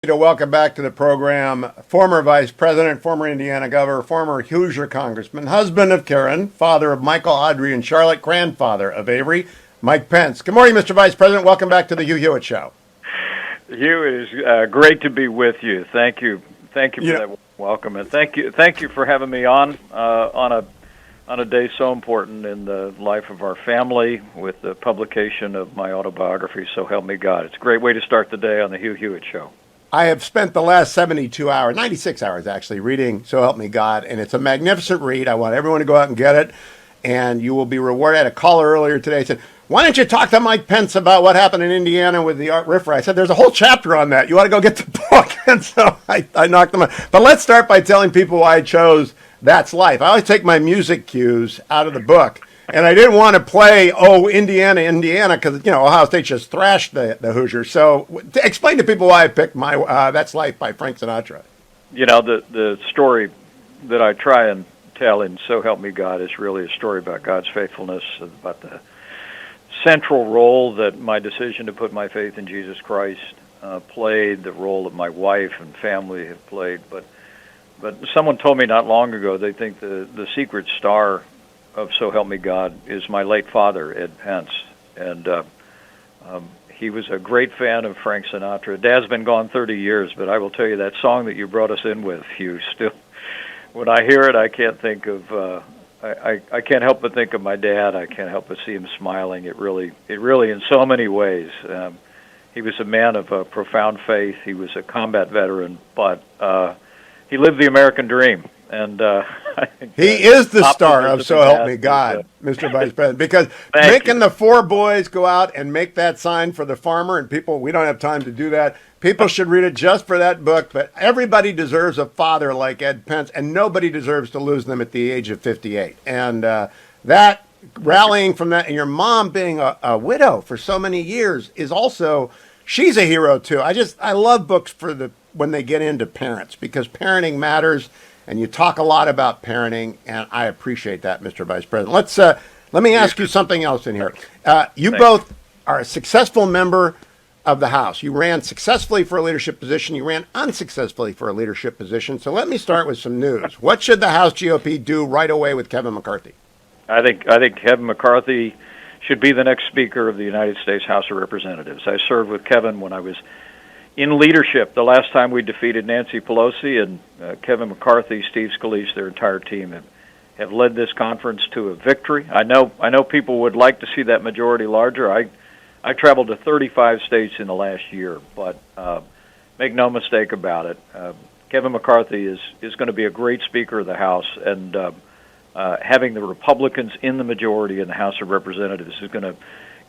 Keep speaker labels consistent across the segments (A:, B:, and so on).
A: To welcome back to the program former Vice President, former Indiana Governor, former Hugh Congressman, husband of Karen, father of Michael, Audrey, and Charlotte, grandfather of Avery, Mike Pence. Good morning, Mr. Vice President. Welcome back to the Hugh Hewitt Show.
B: Hugh, it is great to be with you. Thank you for that welcome, and thank you for having me on a day so important in the life of our family with the publication of my autobiography, So Help Me God. It's a great way to start the day on the Hugh Hewitt Show.
A: I have spent the last 72 hours, 96 hours actually, reading So Help Me God, and it's a magnificent read. I want everyone to go out and get it, and you will be rewarded. I had a caller earlier today said, why don't you talk to Mike Pence about what happened in Indiana with the Art RFRA? I said, there's a whole chapter on that. You ought to go get the book. And so I knocked them out. But let's start by telling people why I chose That's Life. I always take my music cues out of the book. And I didn't want to play, Indiana, because, Ohio State just thrashed the Hoosiers. So explain to people why I picked my That's Life by Frank Sinatra.
B: The story that I try and tell in So Help Me God is really a story about God's faithfulness, about the central role that my decision to put my faith in Jesus Christ played, the role that my wife and family have played. But someone told me not long ago they think the secret star of So Help Me God is my late father, Ed Pence. And he was a great fan of Frank Sinatra. Dad's been gone 30 years, but I will tell you that song that you brought us in with, Hugh, still, when I hear it, I can't think of, I can't help but think of my dad. I can't help but see him smiling. It really, in so many ways, he was a man of profound faith. He was a combat veteran, but he lived the American dream. And I think
A: he is the star of So Help Me God, Mr. Vice President, because making the four boys go out and make that sign for the farmer, and people, we don't have time to do that. People should read it just for that book, but everybody deserves a father like Ed Pence, and nobody deserves to lose them at the age of 58. And that rallying from that, and your mom being a widow for so many years is also, she's a hero too. I love books when they get into parents, because parenting matters. And you talk a lot about parenting, and I appreciate that, Mr. Vice President. Let me ask you something else in here. You both are a successful member of the House. You ran successfully for a leadership position. You ran unsuccessfully for a leadership position. So let me start with some news. What should the House GOP do right away with Kevin McCarthy?
B: I think Kevin McCarthy should be the next Speaker of the United States House of Representatives. I served with Kevin when I was in leadership the last time we defeated Nancy Pelosi, and Kevin McCarthy, Steve Scalise, their entire team have led this conference to a victory. I know people would like to see that majority larger. I traveled to 35 states in the last year, but make no mistake about it, Kevin McCarthy is going to be a great Speaker of the House, and having the Republicans in the majority in the House of Representatives is going to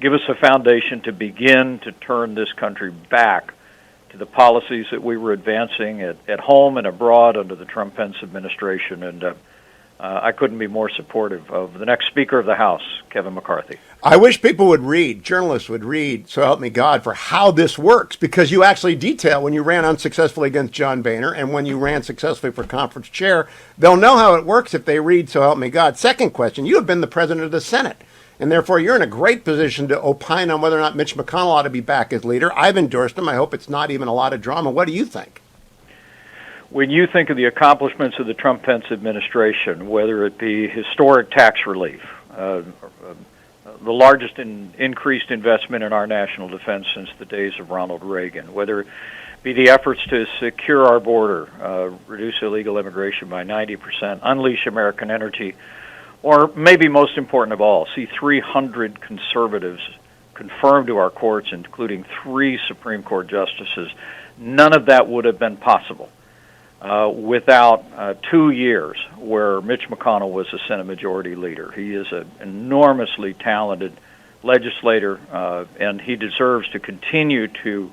B: give us a foundation to begin to turn this country back to the policies that we were advancing at home and abroad under the Trump-Pence administration. And I couldn't be more supportive of the next Speaker of the House, Kevin McCarthy. I
A: wish people would read, journalists would read, So Help Me God, for how this works, because you actually detail when you ran unsuccessfully against John Boehner and when you ran successfully for conference chair. They'll know how it works if they read So Help Me God. Second question, you have been the president of the Senate, and therefore you're in a great position to opine on whether or not Mitch McConnell ought to be back as leader. I've endorsed him. I hope it's not even a lot of drama. What do you think?
B: When you think of the accomplishments of the Trump-Pence administration, whether it be historic tax relief, the largest increased investment in our national defense since the days of Ronald Reagan, whether it be the efforts to secure our border, reduce illegal immigration by 90%, unleash American energy, or maybe most important of all, see 300 conservatives confirmed to our courts, including 3 Supreme Court justices. None of that would have been possible without 2 years where Mitch McConnell was the Senate Majority Leader. He is an enormously talented legislator, and he deserves to continue to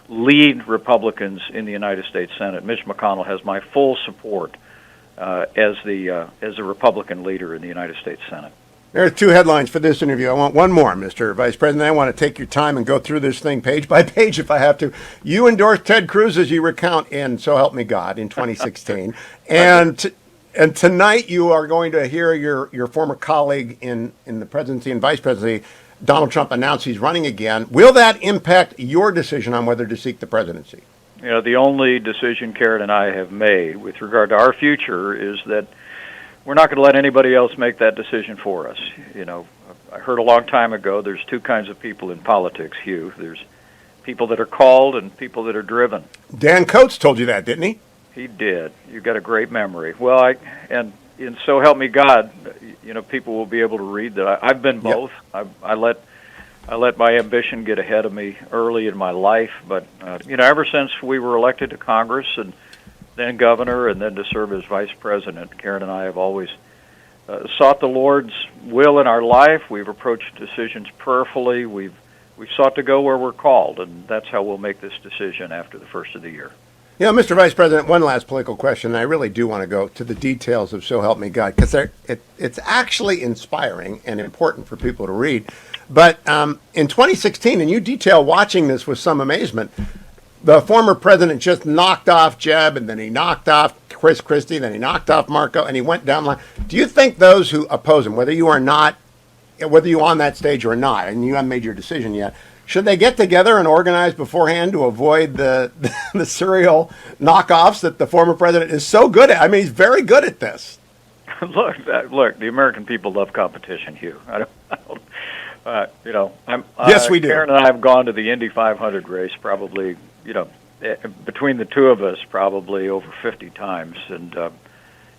B: lead Republicans in the United States Senate. Mitch McConnell has my full support as the Republican leader in the United States Senate.
A: There are 2 headlines for this interview. I want one more, Mr. Vice President. I want to take your time and go through this thing page by page if I have to. You endorsed Ted Cruz, as you recount in So Help Me God in 2016. and tonight you are going to hear your former colleague in the presidency and vice presidency, Donald Trump, announce he's running again. Will that impact your decision on whether to seek the presidency?
B: the only decision Karen and I have made with regard to our future is that we're not going to let anybody else make that decision for us. I heard a long time ago there's two kinds of people in politics, Hugh. There's people that are called and people that are driven.
A: Dan Coates told you that, didn't he?
B: He did. You got a great memory. Well, and so help me God, people will be able to read that I've been both. Yep. I let my ambition get ahead of me early in my life, but ever since we were elected to Congress and then governor and then to serve as vice president, Karen and I have always sought the Lord's will in our life. We've approached decisions prayerfully. We've sought to go where we're called, and that's how we'll make this decision after the first of the year.
A: Mr. Vice President, one last political question. I really do want to go to the details of So Help Me God, because it's actually inspiring and important for people to read. But in 2016, and you detail watching this with some amazement, the former president just knocked off Jeb, and then he knocked off Chris Christie, then he knocked off Marco, and he went down the line. Do you think those who oppose him, whether you're on that stage or not, and you haven't made your decision yet, should they get together and organize beforehand to avoid the serial knockoffs that the former president is so good at? I mean, he's very good at this.
B: Look, the American people love competition, Hugh.
A: Yes, we do.
B: Karen and I have gone to the Indy 500 race probably, between the two of us, probably over 50 times. And,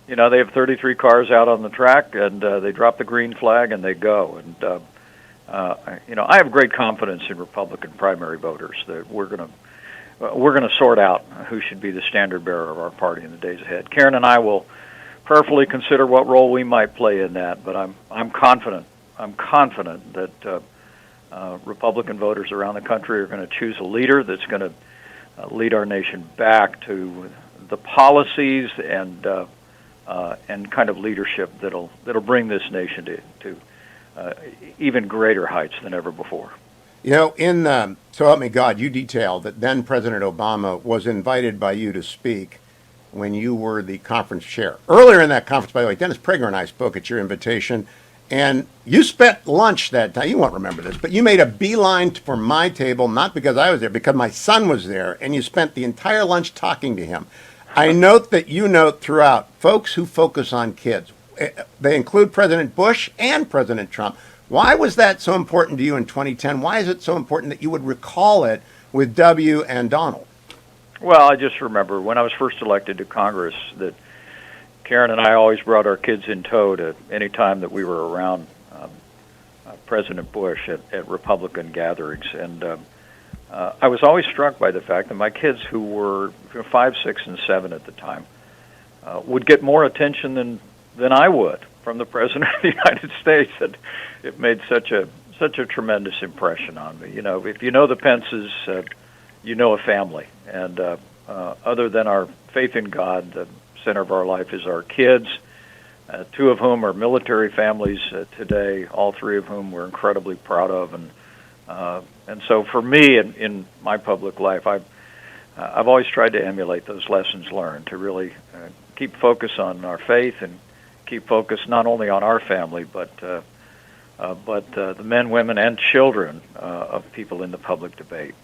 B: they have 33 cars out on the track, and they drop the green flag and they go. And, I have great confidence in Republican primary voters that we're going to sort out who should be the standard bearer of our party in the days ahead. Karen and I will prayerfully consider what role we might play in that, but I'm confident. I'm confident that Republican voters around the country are going to choose a leader that's going to lead our nation back to the policies and kind of leadership that'll bring this nation to even greater heights than ever before.
A: In So Help Me God, you detail that then President Obama was invited by you to speak when you were the conference chair. Earlier in that conference, by the way, Dennis Prager and I spoke at your invitation, and you spent lunch that time. You won't remember this, but you made a beeline for my table, not because I was there, because my son was there, and you spent the entire lunch talking to him. I note that you note throughout folks who focus on kids. They include President Bush and President Trump. Why was that so important to you in 2010? Why is it so important that you would recall it with W and Donald?
B: Well, I just remember when I was first elected to Congress that Karen and I always brought our kids in tow to any time that we were around President Bush at Republican gatherings. And I was always struck by the fact that my kids, who were 5, 6, and 7 at the time, would get more attention than I would from the President of the United States. And it made such a tremendous impression on me. If you know the Pences, you know a family. And other than our faith in God, the center of our life is our kids, 2 of whom are military families today, all 3 of whom we're incredibly proud of. And so for me in my public life, I've always tried to emulate those lessons learned, to really keep focus on our faith and keep focus not only on our family, but the men, women, and children of people in the public debate.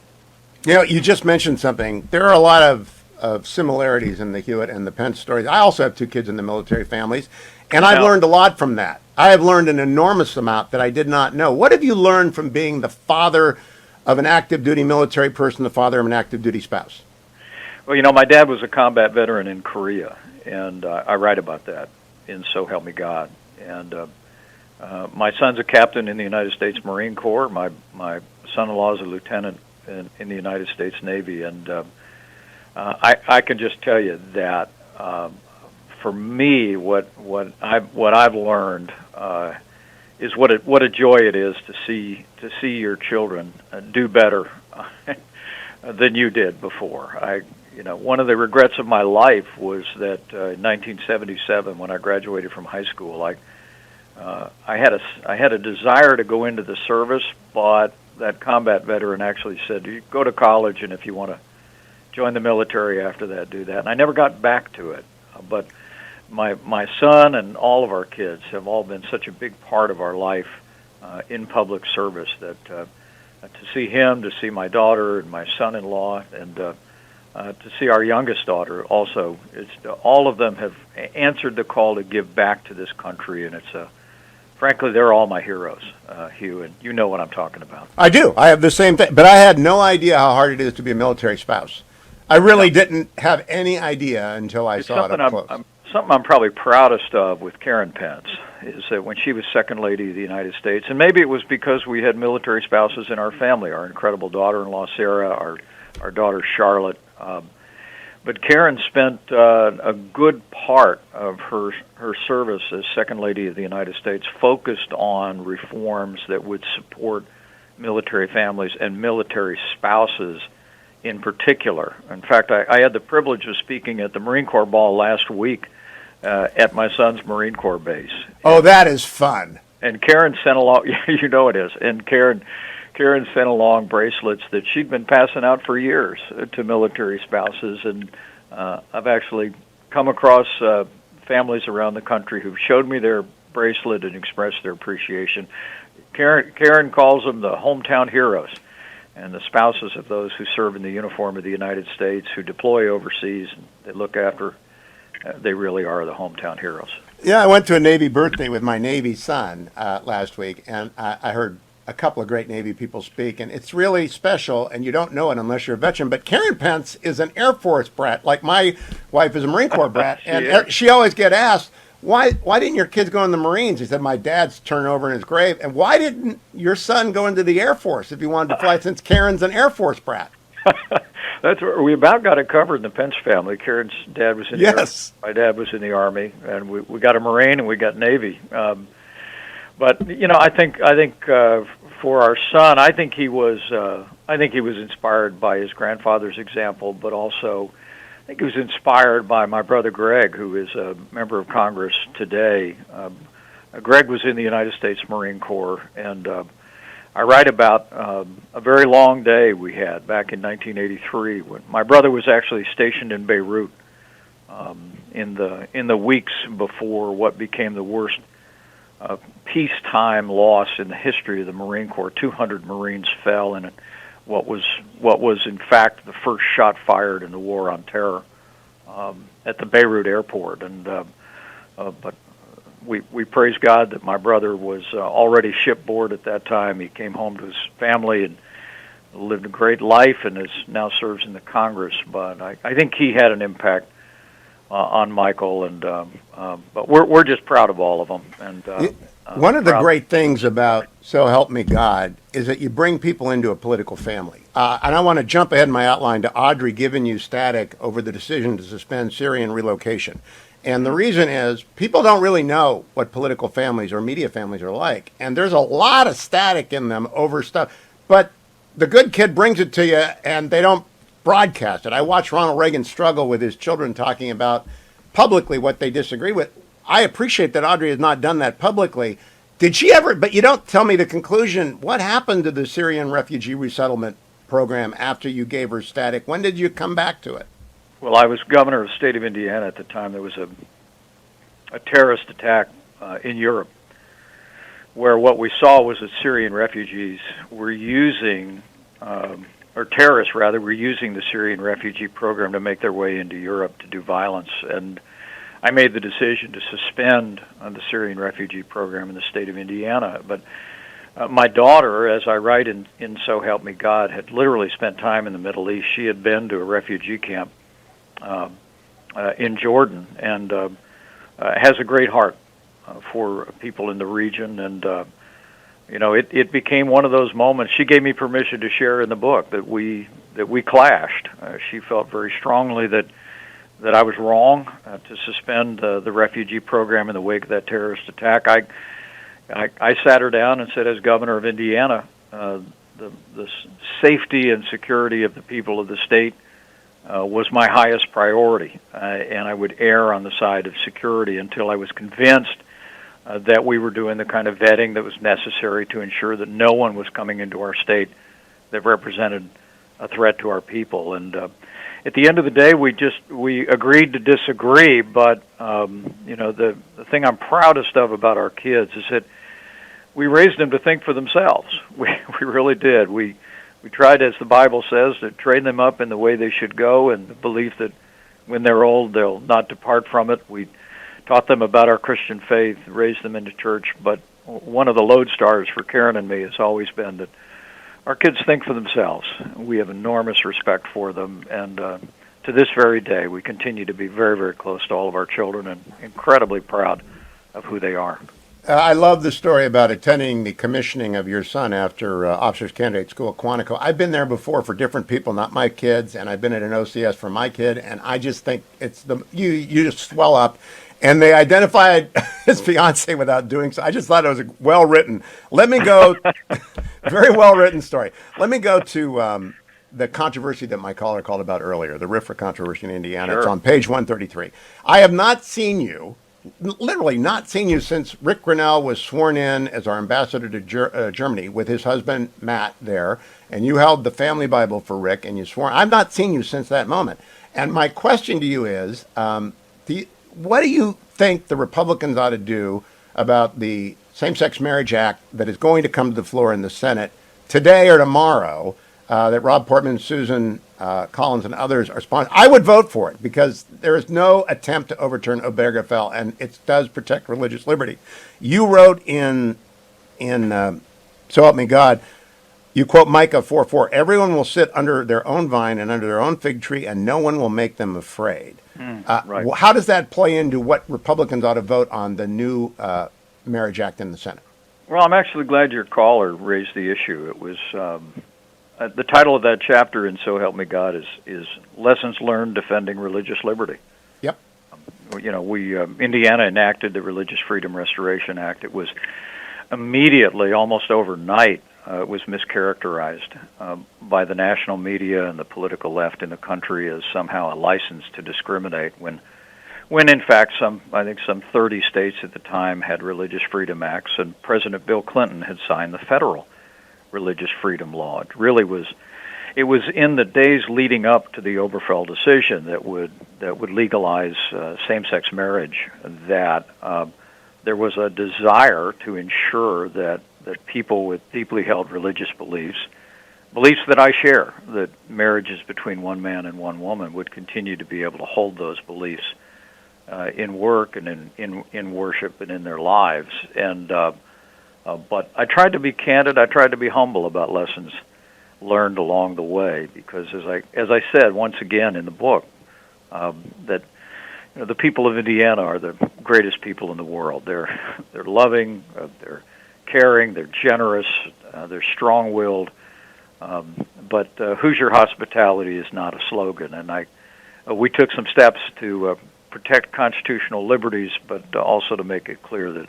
A: You just mentioned something. There are a lot of similarities in the Hewitt and the Pence stories. I also have 2 kids in the military families, and I've learned a lot from that. I have learned an enormous amount that I did not know. What have you learned from being the father of an active duty military person, the father of an active duty spouse?
B: Well, my dad was a combat veteran in Korea, and I write about that in So Help Me God. And my son's a captain in the United States Marine Corps. My son-in-law is a lieutenant in the United States Navy, and I can just tell you that for me, what I've learned is what a joy it is to see your children do better than you did before. One of the regrets of my life was that in 1977, when I graduated from high school, I had a desire to go into the service, but that combat veteran actually said, "You go to college, and if you want to join the military after that, do that." And I never got back to it. But my son and all of our kids have all been such a big part of our life in public service that to see him, to see my daughter and my son-in-law, and to see our youngest daughter also. All of them have answered the call to give back to this country, and frankly, they're all my heroes, Hugh, and you know what I'm talking about.
A: I do. I have the same thing, but I had no idea how hard it is to be a military spouse. I really didn't have any idea until I saw it up close.
B: Something I'm probably proudest of with Karen Pence is that when she was Second Lady of the United States, and maybe it was because we had military spouses in our family, our incredible daughter-in-law Sarah, our daughter Charlotte, but Karen spent a good part of her service as Second Lady of the United States focused on reforms that would support military families and military spouses in particular. In fact, I had the privilege of speaking at the Marine Corps Ball last week at my son's Marine Corps base.
A: Oh, that is fun.
B: And Karen sent along, you know it is, and Karen sent along bracelets that she'd been passing out for years to military spouses, and I've actually come across families around the country who've showed me their bracelet and expressed their appreciation. Karen calls them the hometown heroes, and the spouses of those who serve in the uniform of the United States, who deploy overseas, and they look after, they really are the hometown heroes.
A: Yeah, I went to a Navy birthday with my Navy son last week, and I heard a couple of great Navy people speak, and it's really special, and you don't know it unless you're a veteran. But Karen Pence is an Air Force brat, like my wife is a Marine Corps brat, and she always get asked, why didn't your kids go in the Marines? He said, my dad's turned over in his grave. And why didn't your son go into the Air Force if he wanted to fly, since Karen's an Air Force brat?
B: That's where we about got it covered in the Pence family. Karen's dad was in the Army. My dad was in the Army, and we got a Marine and we got Navy. But you know, I think for our son, I think he was inspired by his grandfather's example, but also I think he was inspired by my brother Greg, who is a member of Congress today. Greg was in the United States Marine Corps, and I write about a very long day we had back in 1983 when my brother was actually stationed in Beirut in the weeks before what became the worst peacetime loss in the history of the Marine Corps. 200 Marines fell in what was in fact the first shot fired in the War on Terror at the Beirut airport, and but we praise God that my brother was already shipboard at that time. He came home to his family and lived a great life, and now serves in the Congress. But I think he had an impact on Michael, and but we're just proud of all of them. And
A: one of the great things about So Help Me God is that you bring people into a political family. And I want to jump ahead in my outline to Audrey giving you static over the decision to suspend Syrian relocation. And the reason is people don't really know what political families or media families are like. And there's a lot of static in them over stuff. But the good kid brings it to you, and they don't broadcast it. I watched Ronald Reagan struggle with his children talking about publicly what they disagree with. I appreciate that Audrey has not done that publicly. Did she ever, but you don't tell me the conclusion, what happened to the Syrian refugee resettlement program after you gave her static? When did you come back to it?
B: Well, I was governor of the state of Indiana at the time. There was a terrorist attack in Europe where what we saw was that Syrian refugees were using, or terrorists rather, were using the Syrian refugee program to make their way into Europe to do violence. And I made the decision to suspend the Syrian refugee program in the state of Indiana. But my daughter, as I write in So Help Me God, had literally spent time in the Middle East. She had been to a refugee camp in Jordan, and has a great heart for people in the region. And you know, it became one of those moments. She gave me permission to share in the book that we clashed. She felt very strongly that I was wrong to suspend the refugee program in the wake of that terrorist attack. I sat her down and said, as governor of Indiana, the safety and security of the people of the state was my highest priority, and I would err on the side of security until I was convinced that we were doing the kind of vetting that was necessary to ensure that no one was coming into our state that represented a threat to our people. And at the end of the day, we agreed to disagree. But you know, the thing I'm proudest of about our kids is that we raised them to think for themselves. We really did. We We tried, as the Bible says, to train them up in the way they should go, and the belief that when they're old, they'll not depart from it. We taught them about our Christian faith, raised them into church. But one of the lodestars for Karen and me has always been that our kids think for themselves. We have enormous respect for them, and to this very day, we continue to be very, very close to all of our children and incredibly proud of who they are.
A: I love the story about attending the commissioning of your son after Officers Candidate School at Quantico. I've been there before for different people, not my kids, and I've been at an OCS for my kid, and I just think it's you just swell up. And they identified his fiance without doing so. I just thought it was well written. Let me go, very well written story. Let me go to the controversy that my caller called about earlier, the RFRA controversy in Indiana.
B: Sure.
A: It's on page 133. I have not seen you. Literally not seen you since Rick Grinnell was sworn in as our ambassador to Germany with his husband Matt there, and you held the family Bible for Rick, and you swore. I've not seen you since that moment. And my question to you is, what do you think the Republicans ought to do about the Same-Sex Marriage Act that is going to come to the floor in the Senate today or tomorrow, that Rob Portman, Susan Collins, and others are sponsoring? I would vote for it because there is no attempt to overturn Obergefell, and it does protect religious liberty. You wrote in So Help Me God, you quote Micah 4:4, everyone will sit under their own vine and under their own fig tree, and no one will make them afraid.
B: Right.
A: How does that play into what Republicans ought to vote on the new Marriage Act in the Senate?
B: Well, I'm actually glad your caller raised the issue. It was the title of that chapter in So Help Me God is Lessons Learned Defending Religious Liberty.
A: Yep.
B: You know, we Indiana enacted the Religious Freedom Restoration Act. It was immediately, almost overnight, it was mischaracterized by the national media and the political left in the country as somehow a license to discriminate when in fact I think some 30 states at the time had religious freedom acts, and President Bill Clinton had signed the federal religious freedom law. It really was in the days leading up to the Obergefell decision that would legalize same-sex marriage that there was a desire to ensure that people with deeply held religious beliefs that I share, that marriages between one man and one woman, would continue to be able to hold those beliefs in work and in worship and in their lives. And but I tried to be candid. I tried to be humble about lessons learned along the way, because as I said once again in the book, that the people of Indiana are the greatest people in the world. They're loving, they're caring, they're generous, they're strong-willed. But Hoosier hospitality is not a slogan, and we took some steps to protect constitutional liberties, but also to make it clear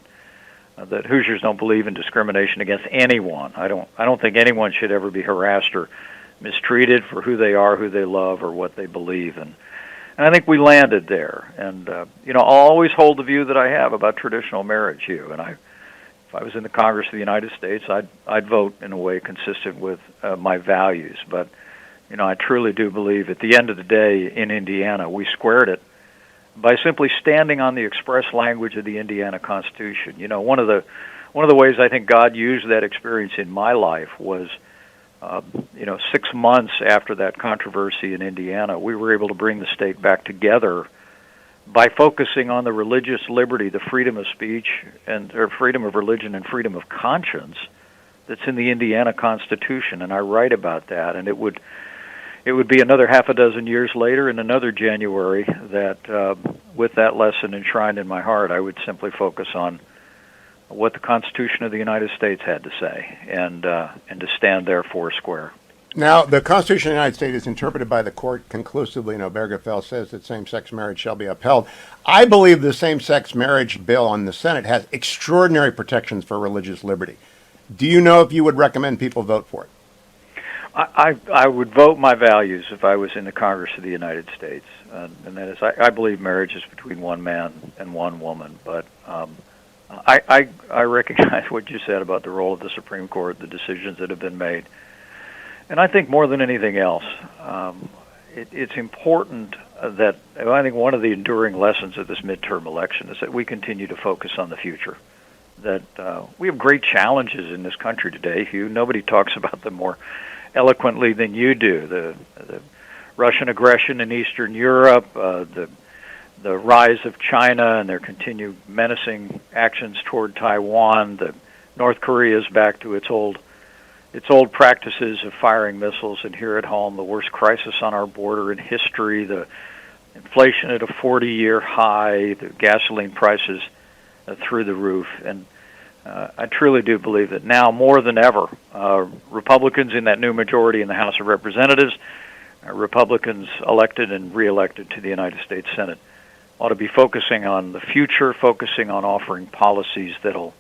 B: that Hoosiers don't believe in discrimination against anyone. I don't think anyone should ever be harassed or mistreated for who they are, who they love, or what they believe. And I think we landed there. And I'll always hold the view that I have about traditional marriage, Hugh. And if I was in the Congress of the United States, I'd vote in a way consistent with my values. But I truly do believe at the end of the day in Indiana, we squared it by simply standing on the express language of the Indiana Constitution. One of the ways I think God used that experience in my life was, 6 months after that controversy in Indiana, we were able to bring the state back together by focusing on the religious liberty, the freedom of speech, or freedom of religion and freedom of conscience that's in the Indiana Constitution. And I write about that, and it would be another half a dozen years later in another January that, with that lesson enshrined in my heart, I would simply focus on what the Constitution of the United States had to say, and to stand there four square.
A: Now, the Constitution of the United States is interpreted by the court conclusively, and Obergefell says that same-sex marriage shall be upheld. I believe the same-sex marriage bill on the Senate has extraordinary protections for religious liberty. Do you know if you would recommend people vote for it?
B: I would vote my values if I was in the Congress of the United States, and that is, I believe marriage is between one man and one woman, but I recognize what you said about the role of the Supreme Court, the decisions that have been made, and I think more than anything else, it's important that, I think one of the enduring lessons of this midterm election is that we continue to focus on the future, that we have great challenges in this country today, Hugh. Nobody talks about them more eloquently than you do. The Russian aggression in Eastern Europe, the rise of China and their continued menacing actions toward Taiwan, the North Korea is back to its old practices of firing missiles, and here at home, the worst crisis on our border in history, the inflation at a 40-year high, the gasoline prices through the roof. And I truly do believe that now more than ever, Republicans in that new majority in the House of Representatives, Republicans elected and reelected to the United States Senate, ought to be focusing on the future, focusing on offering policies that'll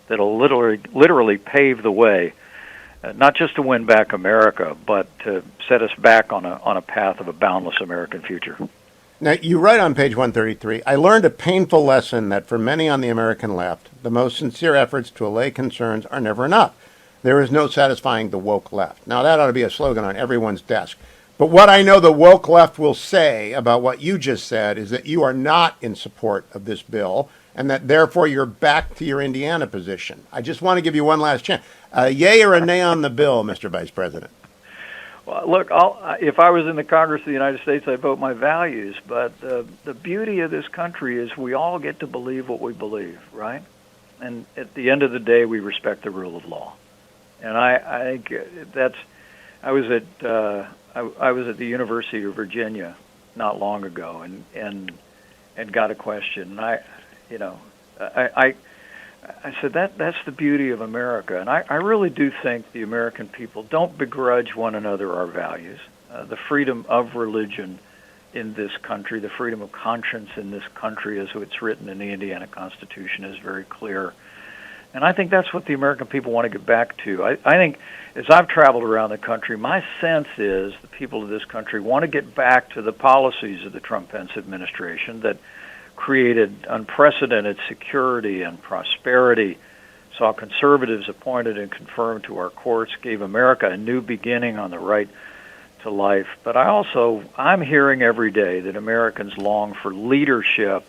B: literally pave the way, not just to win back America, but to set us back on a path of a boundless American future.
A: Now, you write on page 133, I learned a painful lesson that for many on the American left, the most sincere efforts to allay concerns are never enough. There is no satisfying the woke left. Now, that ought to be a slogan on everyone's desk. But what I know the woke left will say about what you just said is that you are not in support of this bill and that therefore you're back to your Indiana position. I just want to give you one last chance. Yay or a nay on the bill, Mr. Vice President?
B: Well, look, if I was in the Congress of the United States, I'd vote my values. But the beauty of this country is we all get to believe what we believe, right? And at the end of the day, we respect the rule of law. And I think that's. I was at the University of Virginia not long ago, and got a question. And I said that's the beauty of America, and I really do think the American people don't begrudge one another our values. The freedom of religion in this country, the freedom of conscience in this country, as it's written in the Indiana Constitution, is very clear. And I think that's what the American people want to get back to. I think as I've traveled around the country, my sense is the people of this country want to get back to the policies of the Trump-Pence administration that created unprecedented security and prosperity, saw conservatives appointed and confirmed to our courts, gave America a new beginning on the right to life. But I'm hearing every day that Americans long for leadership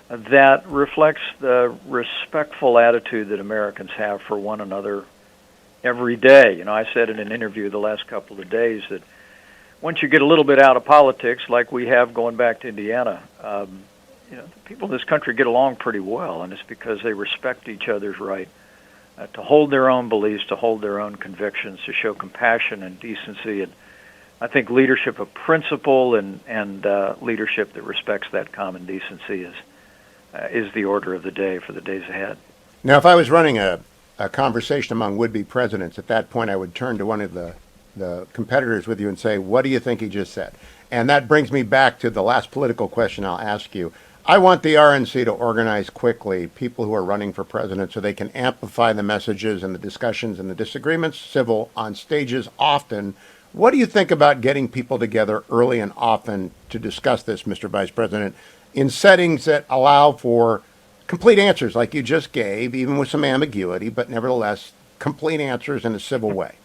B: that reflects the respectful attitude that Americans have for one another every day. I said in an interview the last couple of days that once you get a little bit out of politics, like we have going back to Indiana, the people in this country get along pretty well, and it's because they respect each other's right to hold their own beliefs, to hold their own convictions, to show compassion and decency. And I think leadership of principle and leadership that respects that common decency is the order of the day for the days ahead.
A: Now, if I was running a conversation among would-be presidents, at that point I would turn to one of the competitors with you and say, what do you think he just said? And that brings me back to the last political question I'll ask you. I want the RNC to organize quickly people who are running for president so they can amplify the messages and the discussions and the disagreements, civil, on stages often. What do you think about getting people together early and often to discuss this, Mr. Vice President, in settings that allow for complete answers like you just gave, even with some ambiguity, but nevertheless complete answers in a civil way?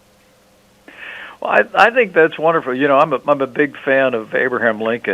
B: Well, I think that's wonderful. I'm a big fan of Abraham Lincoln.